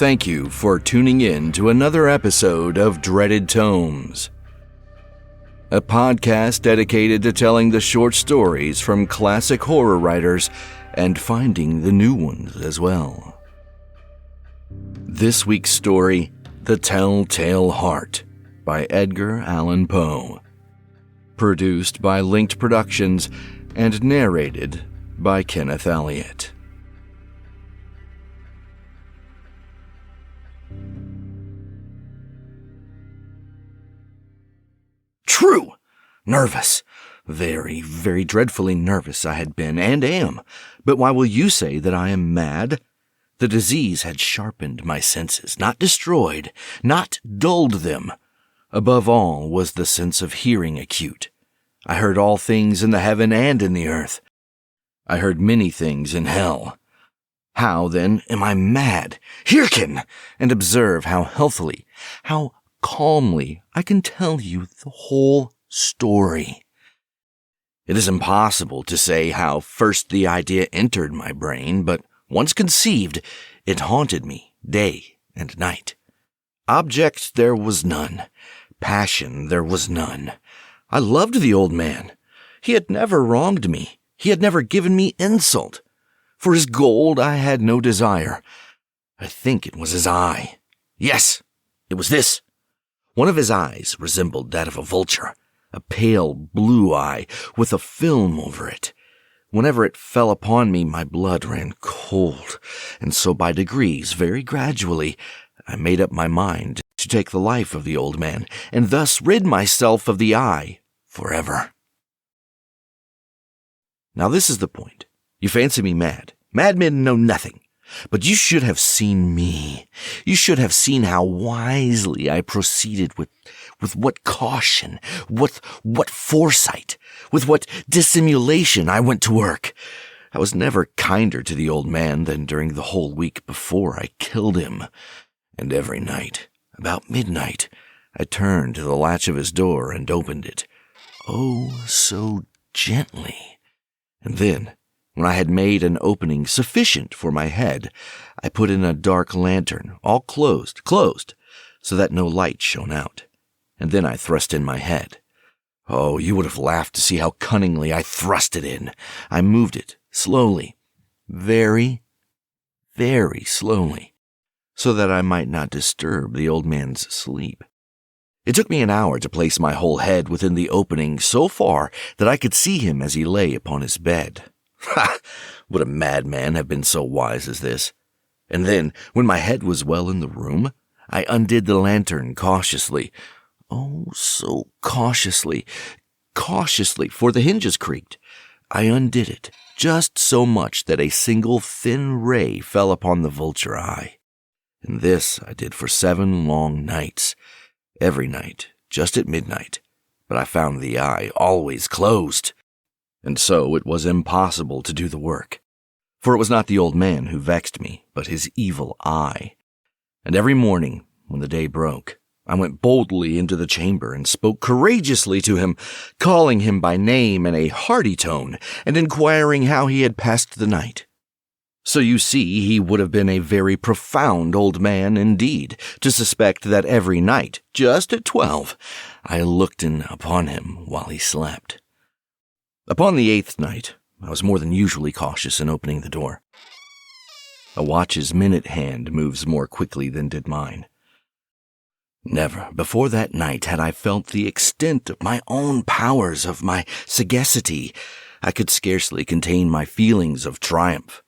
Thank you for tuning in to another episode of Dreaded Tomes, a podcast dedicated to telling the short stories from classic horror writers and finding the new ones as well. This week's story, The Telltale Heart, by Edgar Allan Poe. Produced by Linked Productions and narrated by Kenneth Elliott. True! Nervous. Very, very dreadfully nervous I had been and am. But why will you say that I am mad? The disease had sharpened my senses, not destroyed, not dulled them. Above all was the sense of hearing acute. I heard all things in the heaven and in the earth. I heard many things in hell. How, then, am I mad? Hearken, and observe how healthily, how calmly I can tell you the whole story. It is impossible to say how first the idea entered my brain, but once conceived, it haunted me day and night. Object there was none. Passion there was none. I loved the old man. He had never wronged me. He had never given me insult. For his gold I had no desire. I think it was his eye. Yes, it was this. One of his eyes resembled that of a vulture, a pale blue eye with a film over it. Whenever it fell upon me, my blood ran cold, and so by degrees, very gradually, I made up my mind to take the life of the old man, and thus rid myself of the eye forever. Now this is the point. You fancy me mad. Madmen know nothing. But you should have seen me. You should have seen how wisely I proceeded with what caution, with what foresight, with what dissimulation I went to work. I was never kinder to the old man than during the whole week before I killed him. And every night, about midnight, I turned to the latch of his door and opened it. Oh, so gently. And then, when I had made an opening sufficient for my head, I put in a dark lantern, all closed, so that no light shone out. And then I thrust in my head. Oh, you would have laughed to see how cunningly I thrust it in. I moved it slowly, very, very slowly, so that I might not disturb the old man's sleep. It took me an hour to place my whole head within the opening so far that I could see him as he lay upon his bed. Ha! Would a madman have been so wise as this? And then, when my head was well in the room, I undid the lantern cautiously. Oh, so cautiously, for the hinges creaked. I undid it, just so much that a single thin ray fell upon the vulture-eye. And this I did for 7 long nights. Every night, just at midnight, but I found the eye always closed. And so it was impossible to do the work, for it was not the old man who vexed me, but his evil eye. And every morning, when the day broke, I went boldly into the chamber and spoke courageously to him, calling him by name in a hearty tone, and inquiring how he had passed the night. So you see, he would have been a very profound old man indeed, to suspect that every night, just at 12, I looked in upon him while he slept. Upon the 8th night, I was more than usually cautious in opening the door. A watch's minute hand moves more quickly than did mine. Never before that night had I felt the extent of my own powers, of my sagacity. I could scarcely contain my feelings of triumph.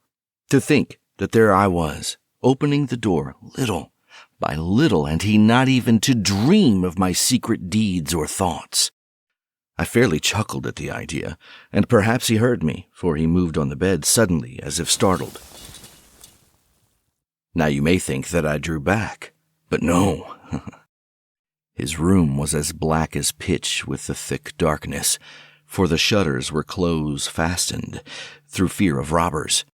To think that there I was, opening the door little by little, and he not even to dream of my secret deeds or thoughts. I fairly chuckled at the idea, and perhaps he heard me, for he moved on the bed suddenly as if startled. Now you may think that I drew back, but no. His room was as black as pitch with the thick darkness, for the shutters were close fastened through fear of robbers.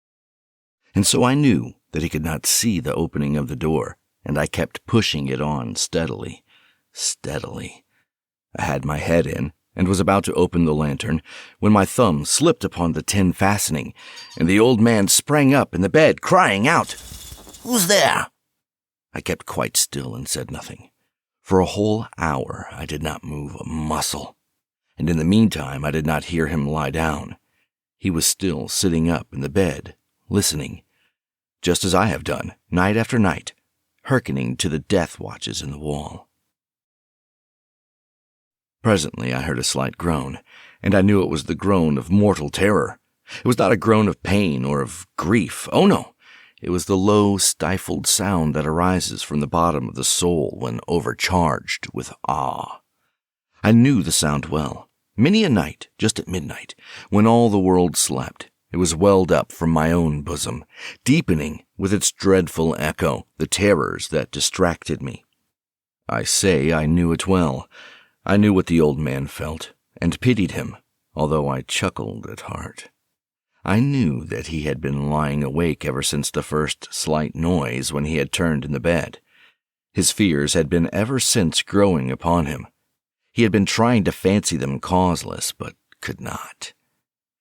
And so I knew that he could not see the opening of the door, and I kept pushing it on steadily. I had my head in, and was about to open the lantern, when my thumb slipped upon the tin fastening, and the old man sprang up in the bed, crying out, "Who's there?" I kept quite still and said nothing. For a whole hour I did not move a muscle, and in the meantime I did not hear him lie down. He was still sitting up in the bed, listening, just as I have done, night after night, hearkening to the death watches in the wall. Presently I heard a slight groan, and I knew it was the groan of mortal terror. It was not a groan of pain or of grief. Oh no! It was the low, stifled sound that arises from the bottom of the soul when overcharged with awe. I knew the sound well. Many a night, just at midnight, when all the world slept, it was welled up from my own bosom, deepening with its dreadful echo the terrors that distracted me. I say I knew it well. I knew what the old man felt, and pitied him, although I chuckled at heart. I knew that he had been lying awake ever since the first slight noise when he had turned in the bed. His fears had been ever since growing upon him. He had been trying to fancy them causeless, but could not.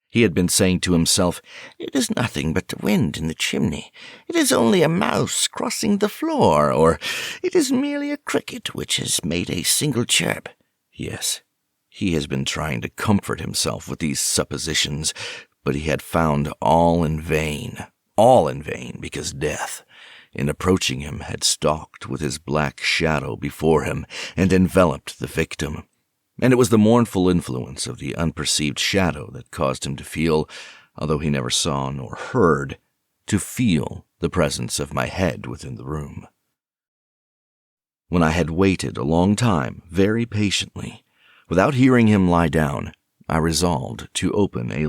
He had been saying to himself, "It is nothing but the wind in the chimney. It is only a mouse crossing the floor, or it is merely a cricket which has made a single chirp." Yes, he has been trying to comfort himself with these suppositions, but he had found all in vain, because death, in approaching him, had stalked with his black shadow before him and enveloped the victim. And it was the mournful influence of the unperceived shadow that caused him to feel, although he never saw nor heard, to feel the presence of my head within the room. When I had waited a long time, very patiently, without hearing him lie down, I resolved to open a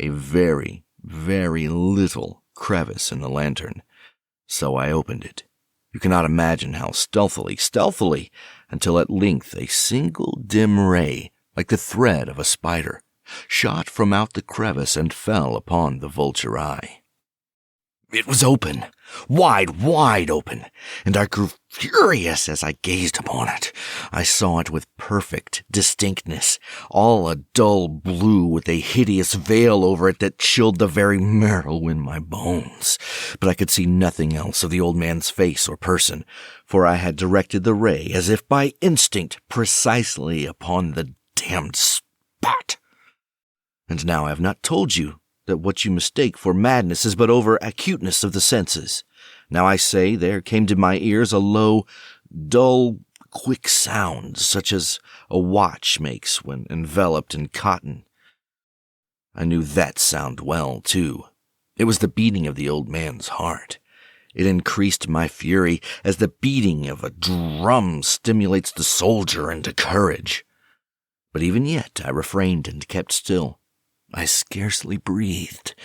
very, very little crevice in the lantern. So I opened it. You cannot imagine how stealthily, until at length a single dim ray, like the thread of a spider, shot from out the crevice and fell upon the vulture-eye. It was open, wide open, and I grew furious as I gazed upon it. I saw it with perfect distinctness, all a dull blue with a hideous veil over it that chilled the very marrow in my bones. But I could see nothing else of the old man's face or person, for I had directed the ray, as if by instinct, precisely upon the damned spot. And now I have not told you that what you mistake for madness is but over acuteness of the senses. Now I say there came to my ears a low, dull, quick sound, such as a watch makes when enveloped in cotton. I knew that sound well, too. It was the beating of the old man's heart. It increased my fury as the beating of a drum stimulates the soldier into courage. But even yet I refrained and kept still. I scarcely breathed.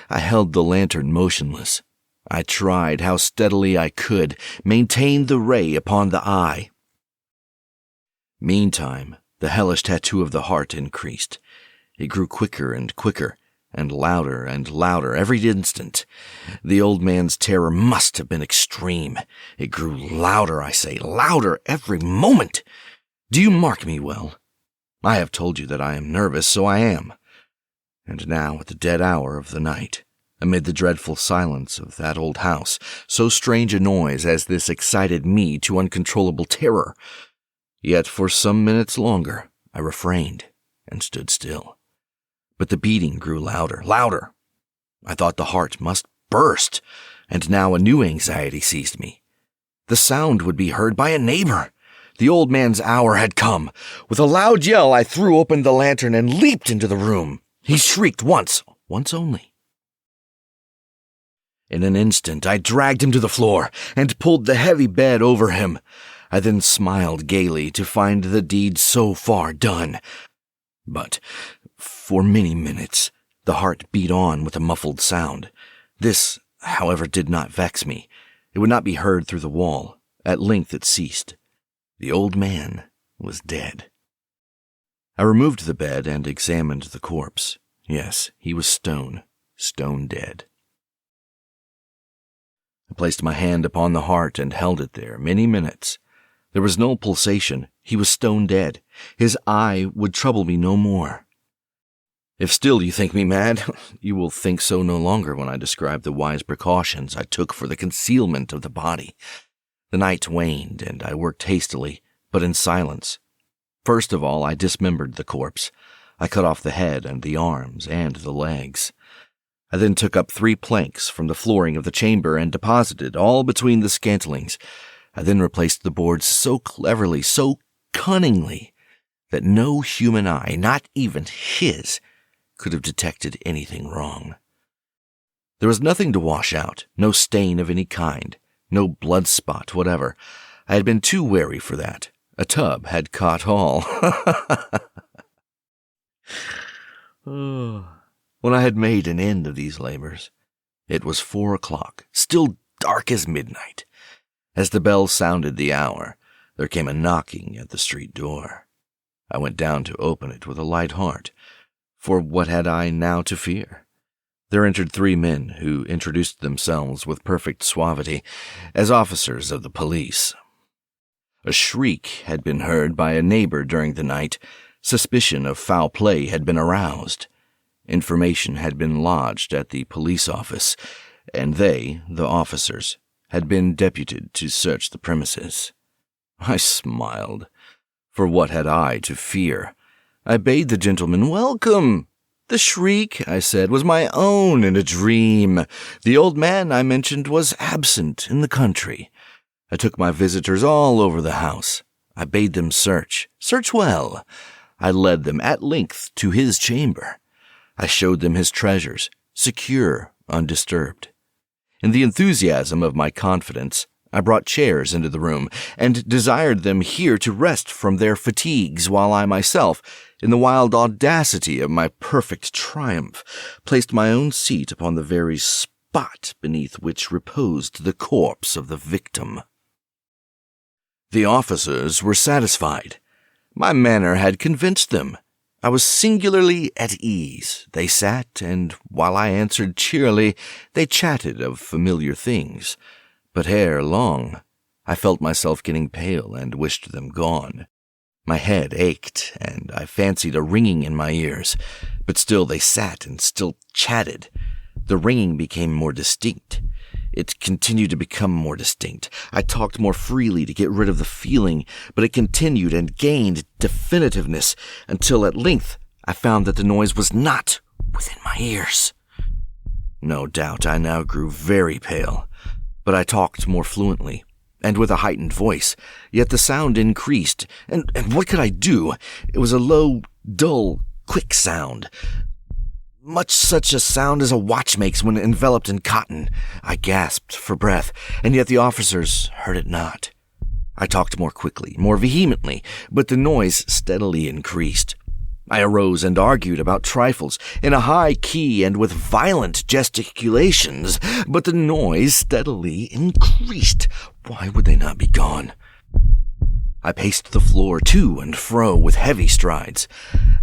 I held the lantern motionless. I tried how steadily I could maintain the ray upon the eye. Meantime, the hellish tattoo of the heart increased. It grew quicker and quicker, and louder every instant. The old man's terror must have been extreme. It grew louder, I say, louder every moment. Do you mark me well? I have told you that I am nervous, so I am. And now, at the dead hour of the night, amid the dreadful silence of that old house, so strange a noise as this excited me to uncontrollable terror. Yet for some minutes longer I refrained and stood still. But the beating grew louder. I thought the heart must burst, and now a new anxiety seized me. The sound would be heard by a neighbor. The old man's hour had come. With a loud yell I threw open the lantern and leaped into the room. He shrieked once only. In an instant I dragged him to the floor and pulled the heavy bed over him. I then smiled gaily to find the deed so far done. But for many minutes the heart beat on with a muffled sound. This, however, did not vex me. It would not be heard through the wall. At length it ceased. The old man was dead. I removed the bed and examined the corpse. Yes, he was stone dead. I placed my hand upon the heart and held it there many minutes. There was no pulsation. He was stone dead. His eye would trouble me no more. If still you think me mad, you will think so no longer when I describe the wise precautions I took for the concealment of the body. The night waned, and I worked hastily, but in silence. First of all, I dismembered the corpse. I cut off the head and the arms and the legs. I then took up 3 planks from the flooring of the chamber and deposited all between the scantlings. I then replaced the boards so cleverly, so cunningly, that no human eye, not even his, could have detected anything wrong. There was nothing to wash out, no stain of any kind, no blood spot whatever. I had been too wary for that. A tub had caught all. When I had made an end of these labors, it was 4 o'clock, still dark as midnight. As the bell sounded the hour, there came a knocking at the street door. I went down to open it with a light heart, for what had I now to fear? There entered 3 men who introduced themselves with perfect suavity as officers of the police. A shriek had been heard by a neighbor during the night. Suspicion of foul play had been aroused. Information had been lodged at the police office, and they, the officers, had been deputed to search the premises. I smiled, for what had I to fear? I bade the gentleman welcome. The shriek, I said, was my own in a dream. The old man I mentioned was absent in the country. I took my visitors all over the house. I bade them search well. I led them at length to his chamber. I showed them his treasures, secure, undisturbed. In the enthusiasm of my confidence, I brought chairs into the room and desired them here to rest from their fatigues while I myself, in the wild audacity of my perfect triumph, placed my own seat upon the very spot beneath which reposed the corpse of the victim. The officers were satisfied. My manner had convinced them. I was singularly at ease. They sat, and while I answered cheerily, they chatted of familiar things. But ere long, I felt myself getting pale and wished them gone. My head ached, and I fancied a ringing in my ears. But still they sat and still chatted. The ringing became more distinct. It continued to become more distinct. I talked more freely to get rid of the feeling, but it continued and gained definitiveness until at length I found that the noise was not within my ears. No doubt I now grew very pale, but I talked more fluently and with a heightened voice, yet the sound increased, and what could I do? It was a low, dull, quick sound, much such a sound as a watch makes when enveloped in cotton. I gasped for breath, and yet the officers heard it not. I talked more quickly, more vehemently, but the noise steadily increased. I arose and argued about trifles in a high key and with violent gesticulations, but the noise steadily increased. Why would they not be gone? I paced the floor to and fro with heavy strides,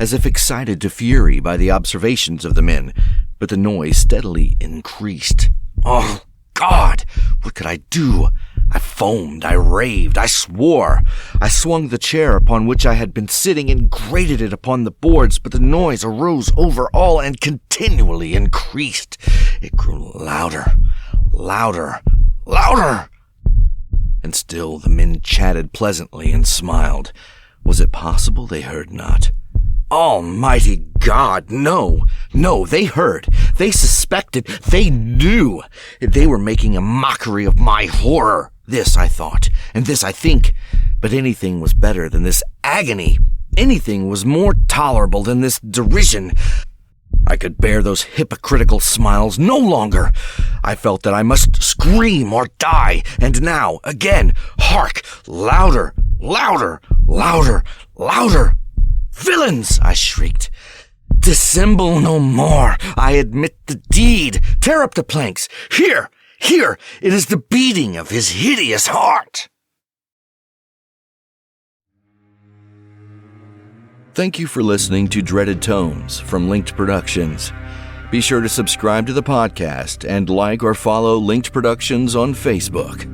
as if excited to fury by the observations of the men, but the noise steadily increased. Oh, God! What could I do? I foamed, I raved, I swore. I swung the chair upon which I had been sitting and grated it upon the boards, but the noise arose over all and continually increased. It grew louder, louder, louder. And still the men chatted pleasantly and smiled. Was it possible they heard not? Almighty God, no, they heard, they suspected, they knew. They were making a mockery of my horror. This I thought, and this I think, but anything was better than this agony. Anything was more tolerable than this derision. I could bear those hypocritical smiles no longer. I felt that I must scream or die, and now, again, hark, louder, louder, louder, louder. Villains, I shrieked. Dissemble no more. I admit the deed. Tear up the planks. Here, it is the beating of his hideous heart. Thank you for listening to Dreaded Tomes from Linked Productions. Be sure to subscribe to the podcast and like or follow Linked Productions on Facebook.